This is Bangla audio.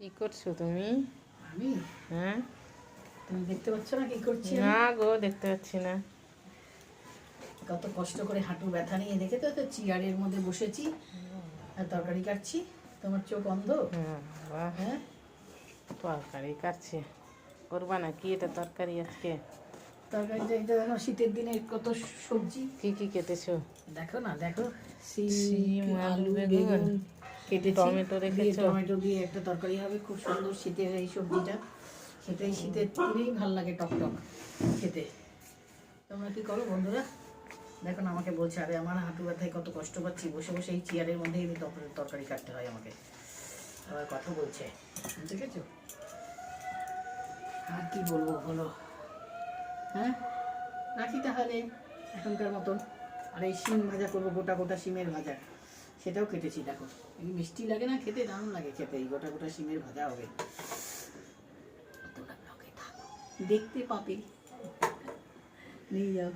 কি করছো তুমি? আমি? হ্যাঁ, তুমি দেখতে পাচ্ছ না কি করছি আমি? না গো, দেখতে পাচ্ছি না। কত কষ্ট করে হাঁটু ব্যথা নিয়ে দেখে তো চেয়ারের মধ্যে বসেছি আর তরকারি কাটছি। তোমার চোখ অন্ধ? হ্যাঁ বাহ, হ্যাঁ, তরকারি কাটছে। করবা না কি এটা তরকারি আজকে? তরকারিটা এটা দেখো, শীতের দিনে কত সবজি। কি কি কেটেছো? দেখো না, দেখো, সিম, সিম, আলু, আলু, বেগুন, বেগুন কেটেছি। টমেটো দিয়ে রেখেছো? টমেটো দিয়ে একটা তরকারি হবে, খুব সুন্দর শীতের এই সবজিটা। খেতে এই শীতের দিনেই ভাল লাগে, টক টক খেতে। তোমরা কি করো বন্ধুরা? দেখো না, আমাকে বলছে আরে আমার হাঁটু ব্যথায় কত কষ্ট পাচ্ছি, বসে বসে এই চেয়ারের মধ্যেই তরকারি কাটতে হয় আমাকে। আবার কথা বলছে, দেখেছো? আর কি বলবো বলো? হ্যাঁ, রাখি তাহলে এখনকার মতন। আর এই শিম ভাজা করবো, গোটা গোটা শিমের ভাজা, সেটাও কেটেছি। দেখো, এই মিষ্টি লাগে না খেতে? দারুণ লাগে খেতে। এই গোটা গোটা শিমের ভাজা হবে। তোমরা ব্লগে থাকো, দেখতে পাবে, নিয়ে যাও।